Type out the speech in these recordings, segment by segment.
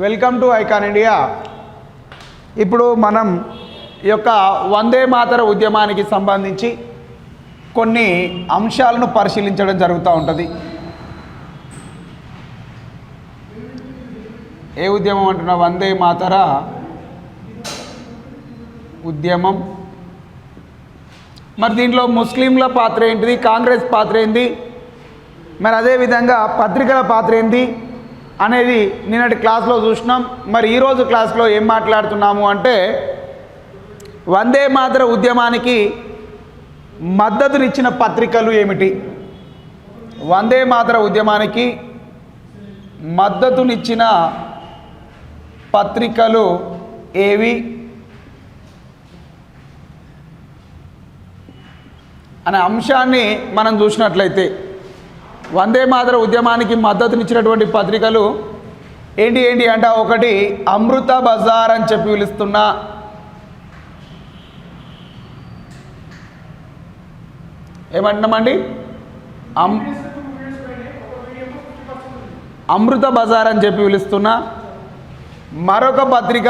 Welcome to icon India. ఇప్పుడు మనం ఈ యొక్క వందే మాతర ఉద్యమానికి సంబంధించి కొన్ని అంశాలను పరిశీలించడం జరుగుతూ ఉంటుంది. ఏ ఉద్యమం అంటున్నా? వందే మాతర ఉద్యమం. మరి దీంట్లో ముస్లింల పాత్ర ఏంటిది, కాంగ్రెస్ పాత్ర ఏంది, మరి అదేవిధంగా పత్రికల పాత్ర ఏంది అనేది నిన్నటి క్లాస్లో చూసినాం. మరి ఈరోజు క్లాస్లో ఏం మాట్లాడుతున్నాము అంటే వందే మాతర ఉద్యమానికి మద్దతునిచ్చిన పత్రికలు ఏమిటి, వందే మాతర ఉద్యమానికి మద్దతునిచ్చిన పత్రికలు ఏవి అనే అంశాన్ని మనం చూసినట్లయితే వందే మాతర ఉద్యమానికి మద్దతునిచ్చినటువంటి పత్రికలు ఏంటి అంటే ఒకటి అమృత బజార్ అని చెప్పి పిలుస్తున్న ఏమంటున్నామండి అమృత బజార్ అని చెప్పి పిలుస్తున్న మరొక పత్రిక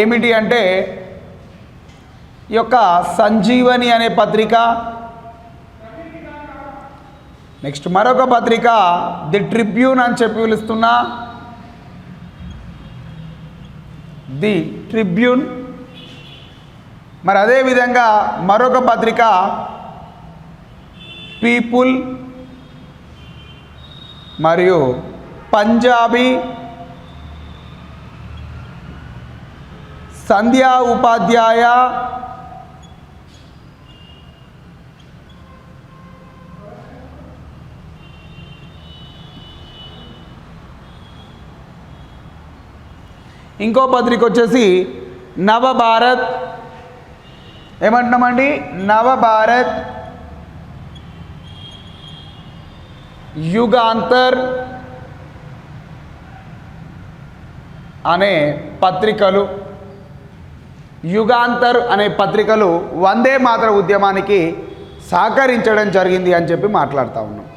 ఏమిటి అంటే ఈ యొక్క సంజీవని అనే పత్రిక. నెక్స్ట్ మరొక పత్రిక ది ట్రిబ్యూన్ అని చెప్పి పిలుస్తున్నా ది ట్రిబ్యూన్. మరి అదేవిధంగా మరొక పత్రిక పీపుల్ మరియు పంజాబీ, సంధ్యా ఉపాధ్యాయ, ఇంకో పత్రిక వచ్చేసి నవభారత్. ఏమంటున్నామండి? నవభారత్, యుగాంతర్ అనే పత్రికలు. యుగాంతర్ అనే పత్రికలు వందే మాతర ఉద్యమానికి సహకరించడం జరిగింది అని చెప్పి మాట్లాడుతూ ఉన్నాం.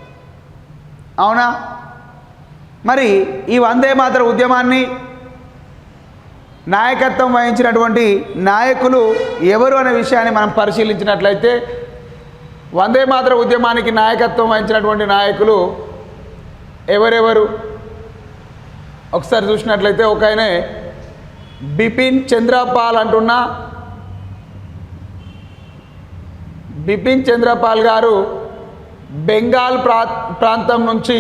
అవునా? మరి ఈ వందే మాతర ఉద్యమాన్ని నాయకత్వం వహించినటువంటి నాయకులు ఎవరు అనే విషయాన్ని మనం పరిశీలించినట్లయితే వందే మాతర ఉద్యమానికి నాయకత్వం వహించినటువంటి నాయకులు ఎవరెవరు ఒకసారి చూసినట్లయితే ఒక ఆయనే బిపిన్ చంద్రపాల్ అంటున్నా. బిపిన్ చంద్రపాల్ గారు బెంగాల్ ప్రాంతం నుంచి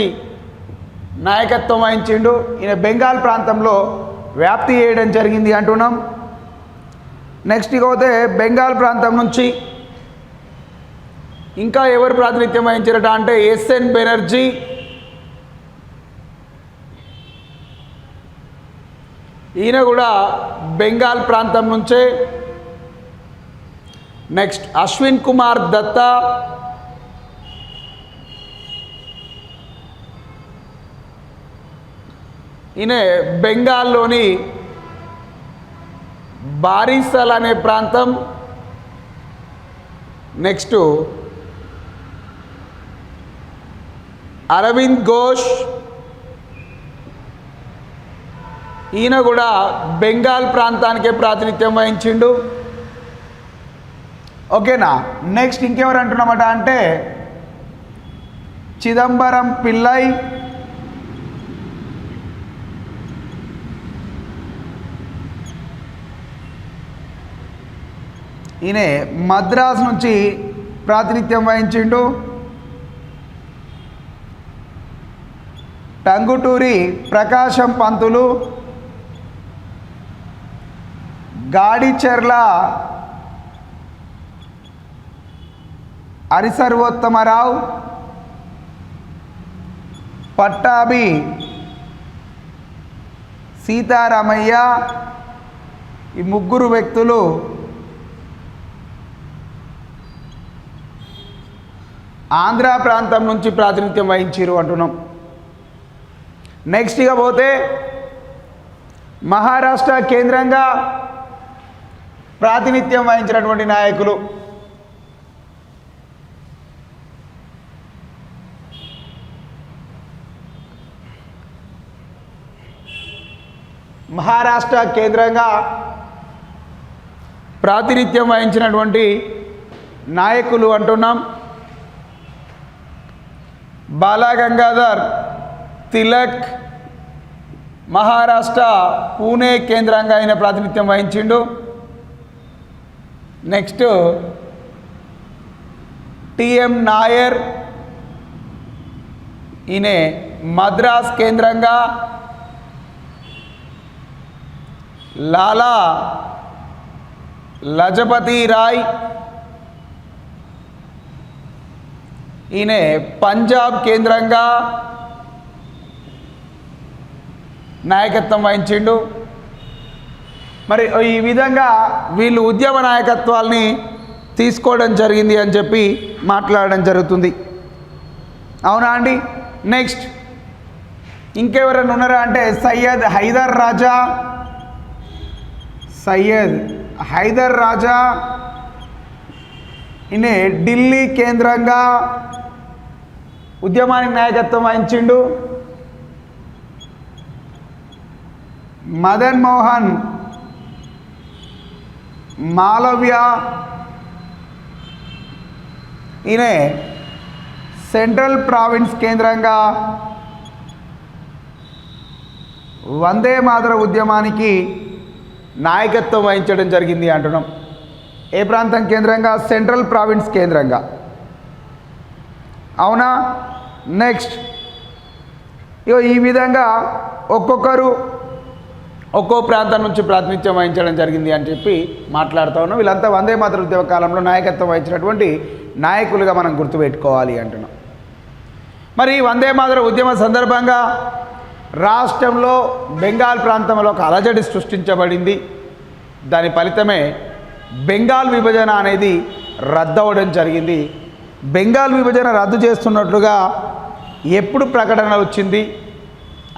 నాయకత్వం వహించిండు. ఈయన బెంగాల్ ప్రాంతంలో వ్యాప్తి చేయడం జరిగింది అంటున్నాం. నెక్స్ట్ ఇకపోతే బెంగాల్ ప్రాంతం నుంచి ఇంకా ఎవరు ప్రాతినిధ్యం వహించారట అంటే ఎస్ఎన్ బెనర్జీ, ఈయన కూడా బెంగాల్ ప్రాంతం నుంచే. నెక్స్ట్ అశ్విన్ కుమార్ దత్తా, ఈయన బెంగాల్లోని బారిసల్ అనే ప్రాంతం. నెక్స్ట్ అరవింద్ ఘోష్, ఈయన కూడా బెంగాల్ ప్రాంతానికే ప్రాతినిధ్యం వహించిండు. ఓకేనా? నెక్స్ట్ ఇంకెవరు అంటున్నామట అంటే చిదంబరం పిల్లై, ఈయన మద్రాసు నుంచి ప్రాతినిధ్యం వహించిండు. టంగుటూరి ప్రకాశం పంతులు, గాడిచెర్ల హరిసర్వోత్తమరావు, పట్టాభి సీతారామయ్య, ఈ ముగ్గురు వ్యక్తులు ఆంధ్ర ప్రాంతం నుంచి ప్రాతినిధ్యం వహించారు అంటున్నాం. నెక్స్ట్ ఇక పోతే మహారాష్ట్ర కేంద్రంగా ప్రాతినిధ్యం వహించినటువంటి నాయకులు మహారాష్ట్ర కేంద్రంగా ప్రాతినిధ్యం వహించినటువంటి నాయకులు అంటున్నాం. బాలగంగాధర్ తిలక్ మహారాష్ట్ర పూణే కేంద్రంగా ఆయన ప్రాతినిధ్యం వహించిండు. నెక్స్ట్ టిఎం నాయర్, ఈయన మద్రాస్ కేంద్రంగా. లాలా లజపతి రాయ్, ఈయన పంజాబ్ కేంద్రంగా నాయకత్వం వహించిండు. మరి ఈ విధంగా వీళ్ళు ఉద్యమ నాయకత్వాల్ని తీసుకోవడం జరిగింది అని చెప్పి మాట్లాడడం జరుగుతుంది. అవునా అండి? నెక్స్ట్ ఇంకెవరైనా ఉన్నారా అంటే సయ్యద్ హైదర్ రాజా ఈయన ఢిల్లీ కేంద్రంగా ఉద్యమానికి నాయకత్వం వహించిండు. మదన్ మోహన్ మాలవ్య, ఈయన సెంట్రల్ ప్రావిన్స్ కేంద్రంగా వందే మాతర ఉద్యమానికి నాయకత్వం వహించడం జరిగింది అంటున్నాం. ఏ ప్రాంతం కేంద్రంగా? సెంట్రల్ ప్రావిన్స్ కేంద్రంగా. అవునా? నెక్స్ట్ ఈ విధంగా ఒక్కొక్కరు ఒక్కో ప్రాంతం నుంచి ప్రాతినిధ్యం వహించడం జరిగింది అని చెప్పి మాట్లాడుతూ ఉన్నాం. వీళ్ళంతా వందే మాతర ఉద్యమ కాలంలో నాయకత్వం వహించినటువంటి నాయకులుగా మనం గుర్తుపెట్టుకోవాలి అంటున్నాం. మరి వందే మాతర ఉద్యమ సందర్భంగా రాష్ట్రంలో బెంగాల్ ప్రాంతంలో ఒక అలజడి సృష్టించబడింది. దాని ఫలితమే బెంగాల్ విభజన అనేది రద్దు అవ్వడం జరిగింది. బెంగాల్ విభజన రద్దు చేస్తున్నట్లుగా ఎప్పుడు ప్రకటన వచ్చింది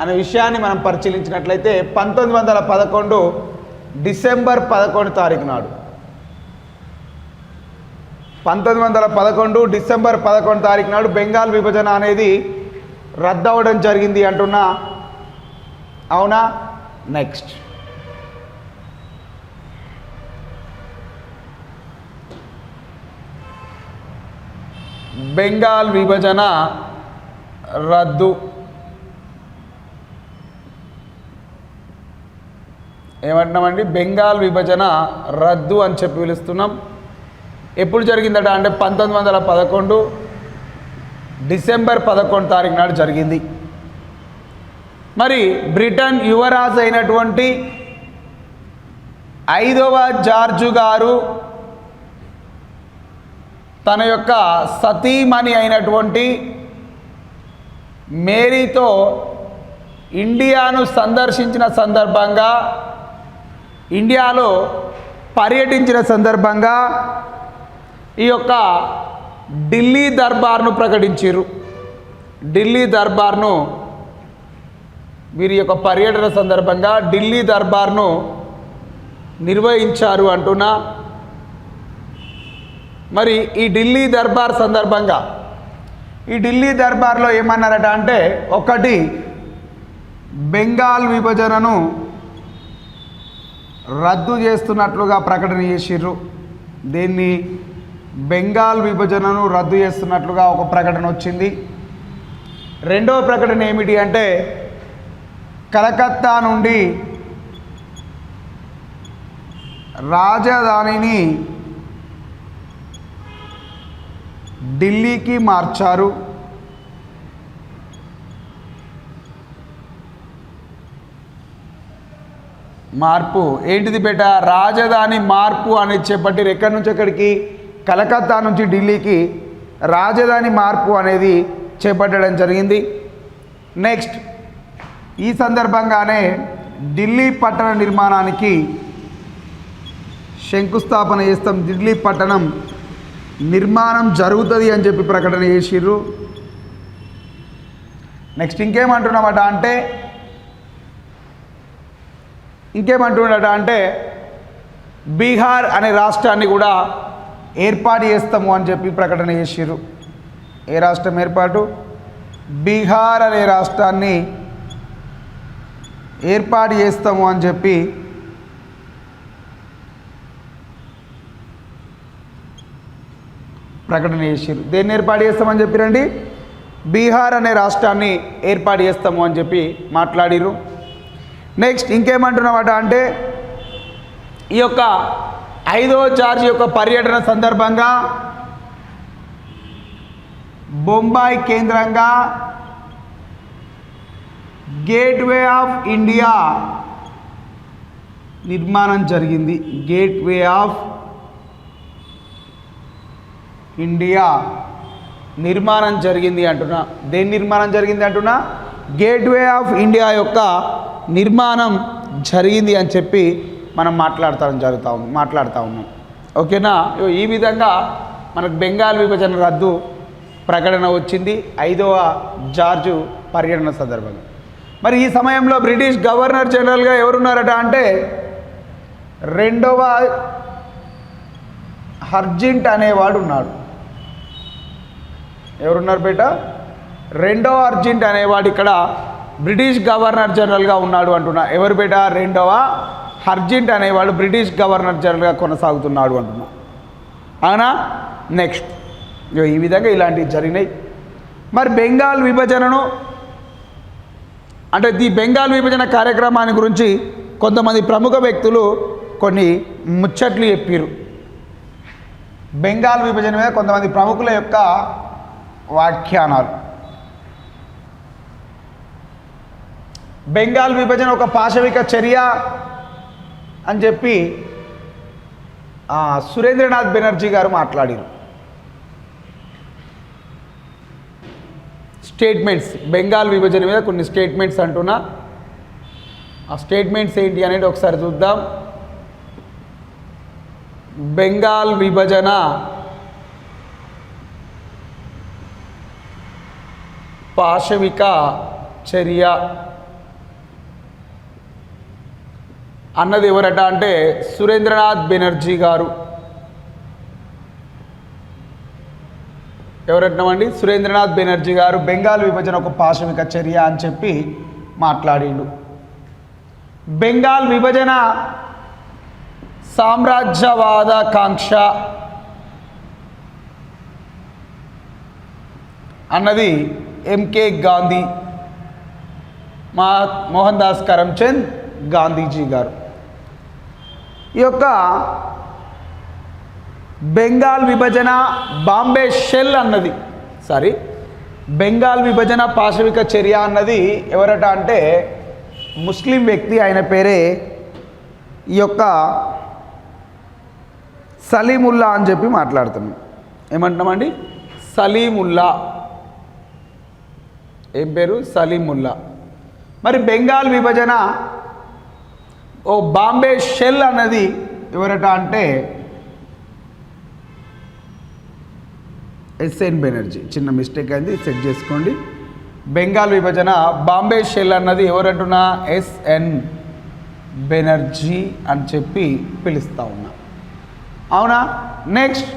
అనే విషయాన్ని మనం పరిశీలించినట్లయితే 1911 డిసెంబర్ 11 తారీఖు నాడు 1911 డిసెంబర్ 11 తారీఖు నాడు బెంగాల్ విభజన అనేది రద్దు అవ్వడం జరిగింది అంటున్నా. అవునా? నెక్స్ట్ బెంగాల్ విభజన రద్దు. ఏమంటున్నామండి? బెంగాల్ విభజన రద్దు అని చెప్పి పిలుస్తున్నాం. ఎప్పుడు జరిగిందట అంటే 1911 డిసెంబర్ 11 తారీఖు నాడు జరిగింది. మరి బ్రిటన్ యువరాజు అయినటువంటి 5వ జార్జు గారు తన యొక్క సతీమణి అయినటువంటి మేరీతో ఇండియాను సందర్శించిన సందర్భంగా, ఇండియాలో పర్యటించిన సందర్భంగా ఈ యొక్క ఢిల్లీ దర్బార్ను ప్రకటించారు. ఢిల్లీ దర్బార్ను వీరి యొక్క పర్యటన సందర్భంగా ఢిల్లీ దర్బార్ను నిర్వహించారు అంటున్నా. మరి ఈ ఢిల్లీ దర్బార్ సందర్భంగా ఈ ఢిల్లీ దర్బార్లో ఏమన్నారట అంటే, ఒకటి బెంగాల్ విభజనను రద్దు చేస్తున్నట్లుగా ప్రకటన చేసిర్రు. దీన్ని బెంగాల్ విభజనను రద్దు చేస్తున్నట్లుగా ఒక ప్రకటన వచ్చింది. రెండవ ప్రకటన ఏమిటి అంటే, కలకత్తా నుండి రాజధానిని ఢిల్లీకి మార్చారు. మార్పు ఏంటిది బేట? రాజధాని మార్పు అనేది చేపట్టారు. ఎక్కడి నుంచి ఎక్కడికి? కలకత్తా నుంచి ఢిల్లీకి రాజధాని మార్పు అనేది చేపట్టడం జరిగింది. నెక్స్ట్ ఈ సందర్భంగానే ఢిల్లీ పట్టణ నిర్మాణానికి శంకుస్థాపన చేస్తాం, ఢిల్లీ పట్టణం నిర్మాణం జరుగుతుంది అని చెప్పి ప్రకటన చేసిర్రు. నెక్స్ట్ ఇంకేమంటున్నామట అంటే బీహార్ అనే రాష్ట్రాన్ని కూడా ఏర్పాటు చేస్తాము అని చెప్పి ప్రకటన చేసిర్రు. ఏ రాష్ట్రం ఏర్పాటు? బీహార్ అనే రాష్ట్రాన్ని ఏర్పాటు చేస్తాము అని చెప్పి ప్రకటన చేసిరు. దేన్ని ఏర్పాటు చేస్తామని చెప్పిరండి? బీహార్ అనే రాష్ట్రాన్ని ఏర్పాటు చేస్తాము అని చెప్పి మాట్లాడిరు. నెక్స్ట్ ఇంకేమంటున్నామట అంటే ఈ యొక్క 5వ జార్జ్ యొక్క పర్యటన సందర్భంగా బొంబాయి కేంద్రంగా గేట్వే ఆఫ్ ఇండియా నిర్మాణం జరిగింది. గేట్వే ఆఫ్ ఇండియా నిర్మాణం జరిగింది అంటున్నా. దేని నిర్మాణం జరిగింది అంటున్నా? గేట్వే ఆఫ్ ఇండియా యొక్క నిర్మాణం జరిగింది అని చెప్పి మనం మాట్లాడుతూ ఉన్నాం. ఓకేనా? ఈ విధంగా మనకు బెంగాల్ విభజన రద్దు ప్రకటన వచ్చింది 5వ జార్జు పర్యటన సందర్భంగా. మరి ఈ సమయంలో బ్రిటిష్ గవర్నర్ జనరల్గా ఎవరున్నారట అంటే 2వ హర్జింట్ అనేవాడు ఉన్నాడు. ఎవరున్నారు బేట? 2వ హర్జింట్ అనేవాడు ఇక్కడ బ్రిటిష్ గవర్నర్ జనరల్గా ఉన్నాడు అంటున్నా. ఎవరు బేట? 2వ హర్జింట్ అనేవాడు బ్రిటిష్ గవర్నర్ జనరల్గా కొనసాగుతున్నాడు అంటున్నా. అవునా? నెక్స్ట్ ఈ విధంగా ఇలాంటివి జరిగినాయి. మరి బెంగాల్ విభజనను అంటే ఈ బెంగాల్ విభజన కార్యక్రమాన్ని గురించి కొంతమంది ప్రముఖ వ్యక్తులు కొన్ని ముచ్చట్లు చెప్పారు. బెంగాల్ విభజన మీద కొంతమంది ప్రముఖుల యొక్క వ్యాఖ్యానాలు. బెంగాల్ విభజన ఒక పాశవిక చర్య అని చెప్పి సురేంద్రనాథ్ బెనర్జీ గారు మాట్లాడారు. స్టేట్మెంట్స్, బెంగాల్ విభజన మీద కొన్ని స్టేట్మెంట్స్ అంటున్నా. ఆ స్టేట్మెంట్స్ ఏంటి అనేది ఒకసారి చూద్దాం. బెంగాల్ విభజన పాశవిక చర్య అన్నది ఎవరట అంటే సురేంద్రనాథ్ బెనర్జీ గారు. ఎవరంటామండి? సురేంద్రనాథ్ బెనర్జీ గారు బెంగాల్ విభజన ఒక పాశవిక చర్య అని చెప్పి మాట్లాడిండు. బెంగాల్ విభజన సామ్రాజ్యవాద కాంక్ష అన్నది ఎంకే గాంధీ, మోహన్ దాస్ కరమ్చంద్ గాంధీజీ గారు. ఈ యొక్క బెంగాల్ విభజన బాంబే షెల్ అన్నది బెంగాల్ విభజన పాశవిక చర్య అన్నది ఎవరట అంటే ముస్లిం వ్యక్తి. ఆయన పేరే ఈ యొక్క సలీముల్లా అని చెప్పి మాట్లాడుతున్నాం. ఏమంటున్నామండి? సలీముల్లా. ఏం పేరు? సలీముల్లా. మరి బెంగాల్ విభజన ఓ బాంబే షెల్ అన్నది ఎవరట అంటే ఎస్ఎన్ బెనర్జీ. చిన్న మిస్టేక్ అయింది, సెట్ చేసుకోండి. బెంగాల్ విభజన బాంబే షెల్ అన్నది ఎవరంటున్నా? ఎస్ఎన్ బెనర్జీ అని చెప్పి పిలుస్తూ ఉన్నా. అవునా? నెక్స్ట్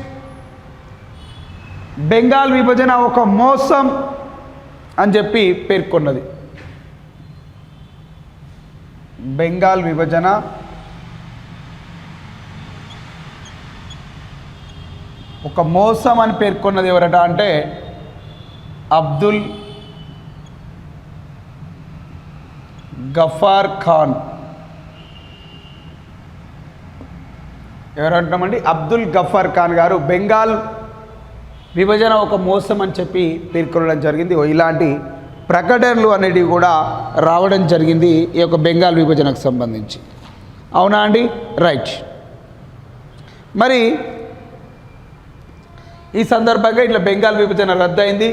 బెంగాల్ విభజన ఒక మోసం అని చెప్పి పేర్కొన్నది. బెంగాల్ విభజన ఒక మోసం అని పేర్కొన్నది ఎవరట అంటే అబ్దుల్ గఫార్ ఖాన్. ఎవరంటామండి? అబ్దుల్ గఫార్ ఖాన్ గారు బెంగాల్ విభజన ఒక మోసం అని చెప్పి పేర్కొనడం జరిగింది. ఇలాంటి ప్రకటనలు అనేటివి కూడా రావడం జరిగింది ఈ యొక్క బెంగాల్ విభజనకు సంబంధించి. అవునా అండి? రైట్. మరి ఈ సందర్భంగా ఇట్లా బెంగాల్ విభజన రద్దయింది.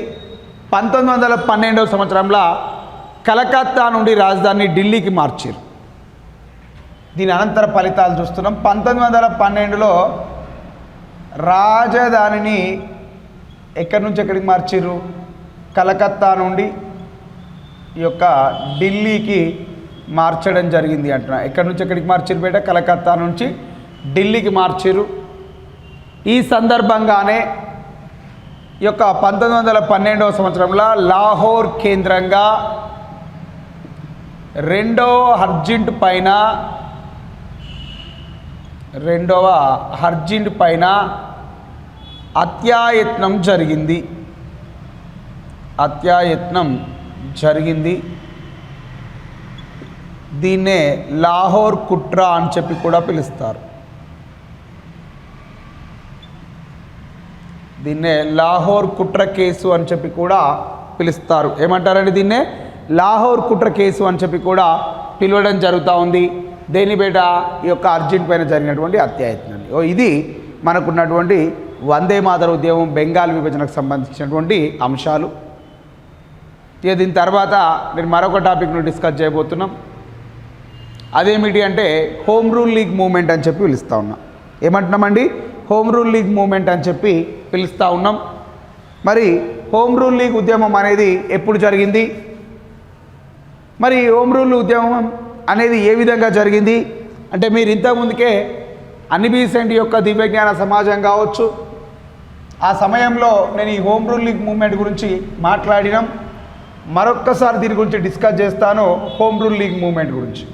1912వ సంవత్సరంలో కలకత్తా నుండి రాజధాని ఢిల్లీకి మార్చారు. దీని అనంతర ఫలితాలు చూస్తున్నాం. 1912లో రాజధానిని ఎక్కడి నుంచి ఎక్కడికి మార్చారు? కలకత్తా నుండి ఈ యొక్క ఢిల్లీకి మార్చడం జరిగింది అంటున్నా. ఎక్కడి నుంచి ఎక్కడికి మార్చారు బేట? కలకత్తా నుంచి ఢిల్లీకి మార్చారు. ఈ సందర్భంగానే ఈ యొక్క 1912వ సంవత్సరంలో లాహోర్ కేంద్రంగా రెండవ హర్జింట్ పైన హత్యాయత్నం జరిగింది. దీన్నే లాహోర్ కుట్ర అని చెప్పి కూడా పిలుస్తారు. దీన్నే లాహోర్ కుట్ర కేసు అని చెప్పి కూడా పిలుస్తారు. ఏమంటారండి? దీన్నే లాహోర్ కుట్ర కేసు అని చెప్పి కూడా పిలవడం జరుగుతూ ఉంది. దేని బేట? ఈ యొక్క అర్జెంట్ పైన జరిగినటువంటి హత్యాయత్నం. ఇది మనకున్నటువంటి వందే మాతర ఉద్యమం, బెంగాల్ విభజనకు సంబంధించినటువంటి అంశాలు. ఇక దీని తర్వాత నేను మరొక టాపిక్ను డిస్కస్ చేయబోతున్నాం. అదేమిటి అంటే హోమ్ రూల్ లీగ్ మూవ్మెంట్ అని చెప్పి పిలుస్తూ ఉన్నాం. ఏమంటున్నామండి? హోమ్ రూల్ లీగ్ మూవ్మెంట్ అని చెప్పి పిలుస్తూ ఉన్నాం. మరి హోమ్ రూల్ లీగ్ ఉద్యమం అనేది ఎప్పుడు జరిగింది? మరి హోమ్ రూల్ ఉద్యమం అనేది ఏ విధంగా జరిగింది అంటే, మీరు ఇంతకుముందుకే అన్ని బీసెంట్ యొక్క దివ్యజ్ఞాన సమాజం కావచ్చు, ఆ సమయంలో నేను ఈ హోమ్ రూల్ లీగ్ మూవ్మెంట్ గురించి మాట్లాడినాం. మరొక్కసారి దీని గురించి డిస్కస్ చేస్తాను, హోమ్ రూల్ లీగ్ మూవ్మెంట్ గురించి.